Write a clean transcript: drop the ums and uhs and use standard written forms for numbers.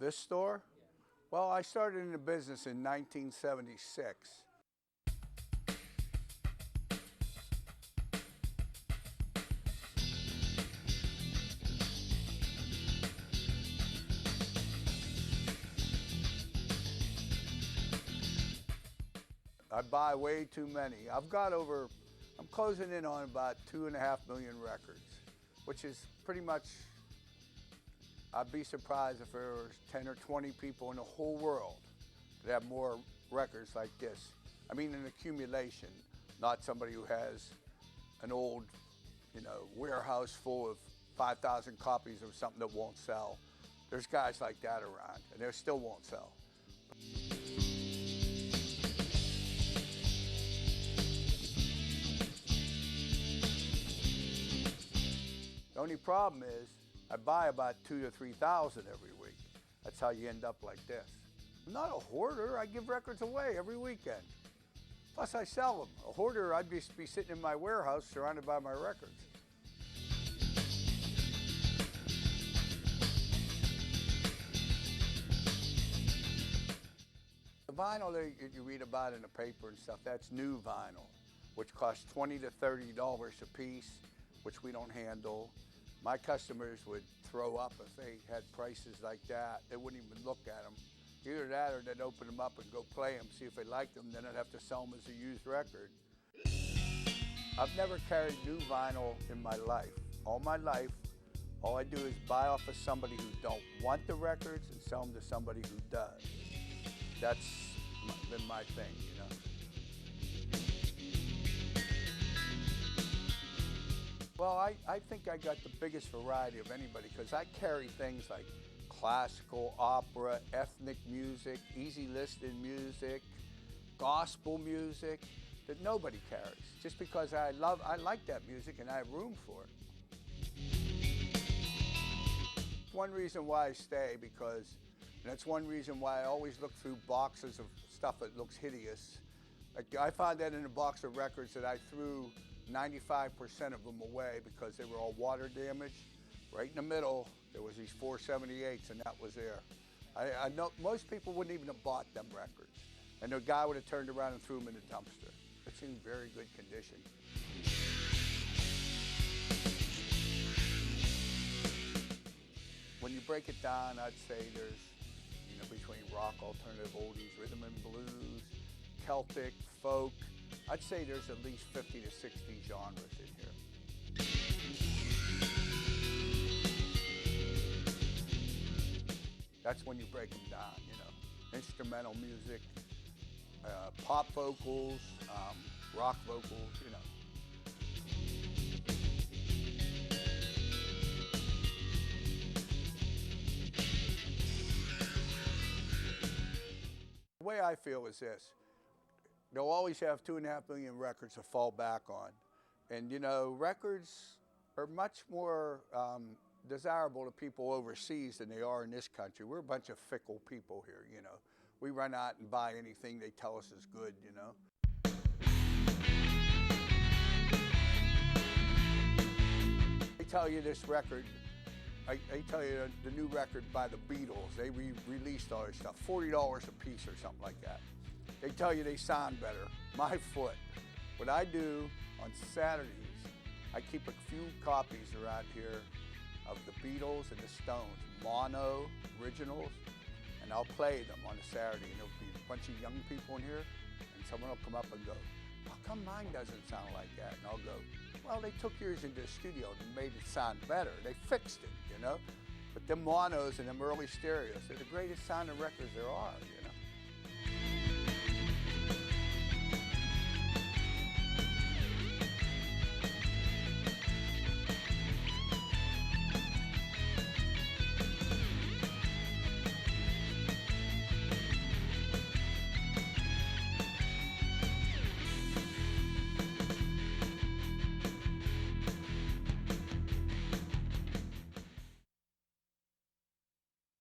This store? Well, I started in the business in 1976. I buy way too many. I'm closing in on about 2.5 million records, which is pretty much, I'd be surprised if there was 10 or 20 people in the whole world that have more records like this. I mean an accumulation, not somebody who has an old, warehouse full of 5,000 copies of something that won't sell. There's guys like that around, and they still won't sell. The only problem is I buy about 2,000 to 3,000 every week. That's how you end up like this. I'm not a hoarder. I give records away every weekend. Plus I sell them. A hoarder, I'd just be sitting in my warehouse surrounded by my records. The vinyl that you read about in the paper and stuff, that's new vinyl, which costs $20 to $30 a piece, which we don't handle. My customers would throw up if they had prices like that. They wouldn't even look at them. Either that or they'd open them up and go play them, see if they liked them, then I'd have to sell them as a used record. I've never carried new vinyl in my life. All my life, all I do is buy off of somebody who don't want the records and sell them to somebody who does. That's been my thing, Well, I think I got the biggest variety of anybody because I carry things like classical, opera, ethnic music, easy listening music, gospel music that nobody carries. Just because I like that music and I have room for it. One reason why I stay and that's one reason why I always look through boxes of stuff that looks hideous. Like I found that in a box of records that I threw 95% of them away because they were all water damaged. Right in the middle, there was these 478s and that was there. I know most people wouldn't even have bought them records. And the guy would have turned around and threw them in the dumpster. It's in very good condition. When you break it down, I'd say there's, between rock, alternative, oldies, rhythm and blues, Celtic, folk, I'd say there's at least 50 to 60 genres in here. That's when you break them down, Instrumental music, pop vocals, rock vocals, The way I feel is this. They'll always have 2.5 million records to fall back on. And records are much more desirable to people overseas than they are in this country. We're a bunch of fickle people here, We run out and buy anything they tell us is good, They tell you this record, I tell you the new record by the Beatles, they released all this stuff, $40 a piece or something like that. They tell you they sound better. My foot. What I do on Saturdays, I keep a few copies around here of the Beatles and the Stones, mono, originals, and I'll play them on a Saturday. And there'll be a bunch of young people in here, and someone will come up and go, how come mine doesn't sound like that? And I'll go, well, they took yours into the studio and made it sound better. They fixed it, But them monos and them early stereos, they're the greatest sounding records there are,